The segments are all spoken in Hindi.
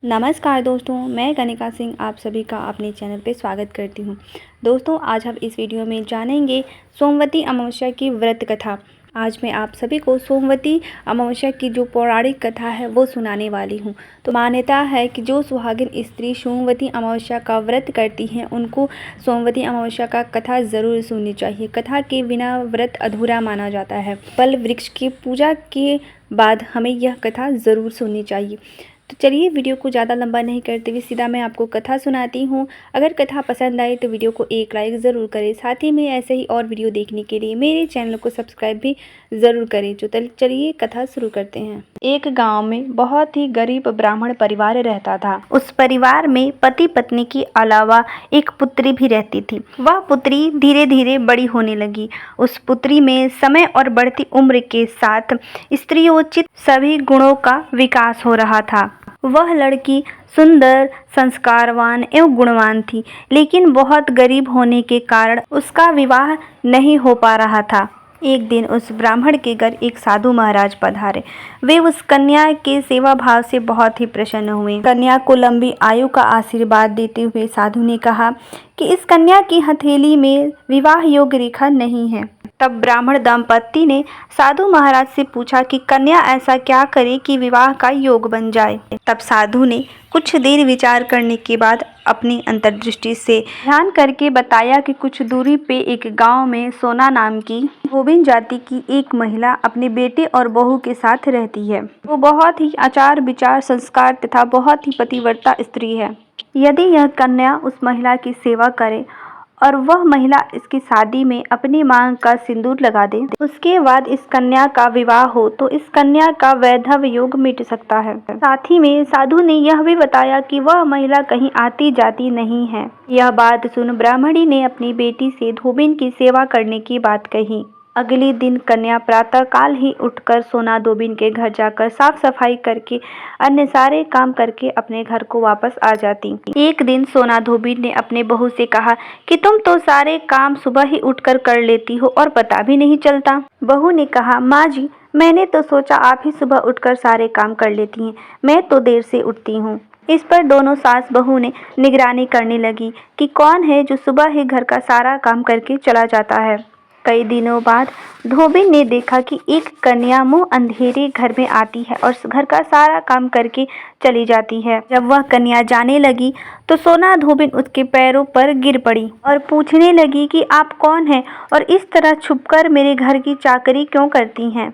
नमस्कार दोस्तों, मैं कनिका सिंह आप सभी का अपने चैनल पे स्वागत करती हूँ। दोस्तों, आज हम इस वीडियो में जानेंगे सोमवती अमावस्या की व्रत कथा। आज मैं आप सभी को सोमवती अमावस्या की जो पौराणिक कथा है वो सुनाने वाली हूँ। तो मान्यता है कि जो सुहागिन स्त्री सोमवती अमावस्या का व्रत करती हैं उनको सोमवती अमावस्या का कथा ज़रूर सुननी चाहिए। कथा के बिना व्रत अधूरा माना जाता है। फल वृक्ष की पूजा के बाद हमें यह कथा ज़रूर सुननी चाहिए। तो चलिए वीडियो को ज़्यादा लंबा नहीं करते हुए सीधा मैं आपको कथा सुनाती हूँ। अगर कथा पसंद आए तो वीडियो को एक लाइक ज़रूर करें। साथ ही में ऐसे ही और वीडियो देखने के लिए मेरे चैनल को सब्सक्राइब भी ज़रूर करें। तो चलिए कथा शुरू करते हैं। एक गांव में बहुत ही गरीब ब्राह्मण परिवार रहता था। उस परिवार में पति पत्नी के अलावा एक पुत्री भी रहती थी। वह पुत्री धीरे धीरे बड़ी होने लगी। उस पुत्री में समय और बढ़ती उम्र के साथ स्त्रियोचित सभी गुणों का विकास हो रहा था। वह लड़की सुंदर, संस्कारवान एवं गुणवान थी, लेकिन बहुत गरीब होने के कारण उसका विवाह नहीं हो पा रहा था। एक दिन उस ब्राह्मण के घर एक साधु महाराज पधारे। वे उस कन्या के सेवा भाव से बहुत ही प्रसन्न हुए। कन्या को लंबी आयु का आशीर्वाद देते हुए साधु ने कहा कि इस कन्या की हथेली में विवाह योग्य रेखा नहीं है। तब ब्राह्मण दंपत्ति ने साधु महाराज से पूछा कि कन्या ऐसा क्या करे कि विवाह का योग बन जाए। तब साधु ने कुछ देर विचार करने के बाद अपनी अंतर्दृष्टि से ध्यान करके बताया कि कुछ दूरी पे एक गांव में सोना नाम की धोबिन जाति की एक महिला अपने बेटे और बहू के साथ रहती है। वो बहुत ही आचार विचार, संस्कार तथा बहुत ही पतिव्रता स्त्री है। यदि यह कन्या उस महिला की सेवा करे और वह महिला इसकी शादी में अपनी मांग का सिंदूर लगा दे, उसके बाद इस कन्या का विवाह हो तो इस कन्या का वैधव्य योग मिट सकता है। साथ ही में साधु ने यह भी बताया कि वह महिला कहीं आती जाती नहीं है। यह बात सुन ब्राह्मणी ने अपनी बेटी से धोबिन की सेवा करने की बात कही। अगले दिन कन्या प्रातः काल ही उठकर सोना धोबिन के घर जाकर साफ सफाई करके अन्य सारे काम करके अपने घर को वापस आ जाती। एक दिन सोना धोबिन ने अपने बहू से कहा कि तुम तो सारे काम सुबह ही उठकर कर लेती हो और पता भी नहीं चलता। बहू ने कहा, माँ जी, मैंने तो सोचा आप ही सुबह उठकर सारे काम कर लेती हैं, मैं तो देर से उठती हूँ। इस पर दोनों सास बहू ने निगरानी करने लगी कि कौन है जो सुबह ही घर का सारा काम करके चला जाता है। कई दिनों बाद धोबिन ने देखा कि एक कन्या मुंह अंधेरे घर में आती है और घर का सारा काम करके चली जाती है। जब वह कन्या जाने लगी तो सोना धोबिन उसके पैरों पर गिर पड़ी और पूछने लगी कि आप कौन हैं और इस तरह छुपकर मेरे घर की चाकरी क्यों करती हैं।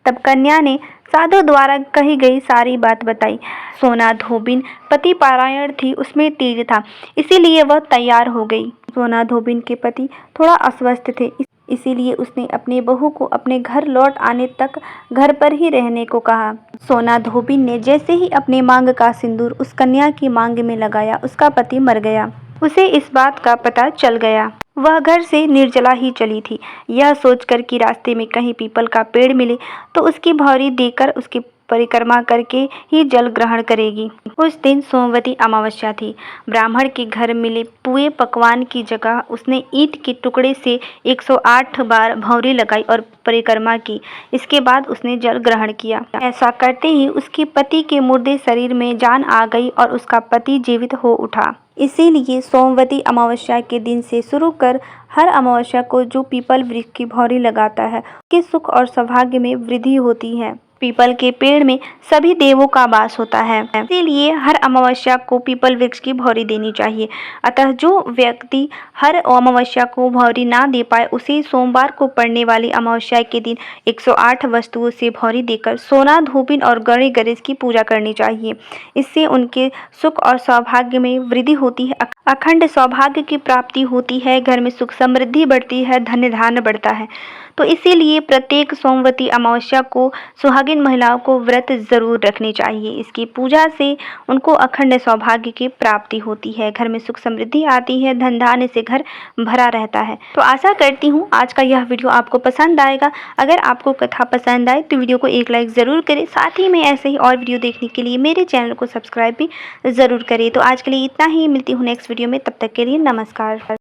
तब कन्या ने साधु द्वारा कही गई सारी बात बताई। सोना धोबिन पति पारायण थी, उसमें तेज था, इसीलिए वह तैयार हो गई। सोना धोबिन के पति थोड़ा अस्वस्थ थे, इसीलिए उसने अपने बहू को अपने घर लौट आने तक घर पर ही रहने को कहा। सोना धोबिन ने जैसे ही अपने मांग का सिंदूर उस कन्या की मांग में लगाया, उसका पति मर गया। उसे इस बात का पता चल गया। वह घर से निर्जला ही चली थी, यह सोचकर कि रास्ते में कहीं पीपल का पेड़ मिले तो उसकी भौरी देकर उसकी परिक्रमा करके ही जल ग्रहण करेगी। उस दिन सोमवती अमावस्या थी। ब्राह्मण के घर मिले पुए पकवान की जगह उसने ईंट के टुकड़े से 108 बार भौरी लगाई और परिक्रमा की। इसके बाद उसने जल ग्रहण किया। ऐसा करते ही उसके पति के मुर्दे शरीर में जान आ गई और उसका पति जीवित हो उठा। इसीलिए सोमवती अमावस्या के दिन से शुरू कर हर अमावस्या को जो पीपल वृक्ष की भौरी लगाता है उसके सुख और सौभाग्य में वृद्धि होती है। पीपल के पेड़ में सभी देवों का वास होता है, इसीलिए हर अमावस्या को पीपल वृक्ष की भौरी देनी चाहिए। अतः जो व्यक्ति हर अमावस्या को भौरी ना दे पाए उसे सोमवार को पड़ने वाली अमावस्या के दिन 108 वस्तुओं से भौरी देकर सोना धोबिन और गौरी गणेश की पूजा करनी चाहिए। इससे उनके सुख और सौभाग्य में वृद्धि होती है, अखंड सौभाग्य की प्राप्ति होती है, घर में सुख समृद्धि बढ़ती है, धन्य धान्य बढ़ता है। तो इसीलिए प्रत्येक सोमवती अमावस्या को सुहागिन महिलाओं को व्रत जरूर रखनी चाहिए। इसकी पूजा से उनको अखंड सौभाग्य की प्राप्ति होती है, घर में सुख समृद्धि आती है, धन धान्य से घर भरा रहता है। तो आशा करती हूँ आज का यह वीडियो आपको पसंद आएगा। अगर आपको कथा पसंद आए तो वीडियो को एक लाइक ज़रूर करें। साथ ही में ऐसे ही और वीडियो देखने के लिए मेरे चैनल को सब्सक्राइब भी ज़रूर करें। तो आज के लिए इतना ही, मिलती हूँ नेक्स्ट वीडियो में, तब तक के लिए नमस्कार।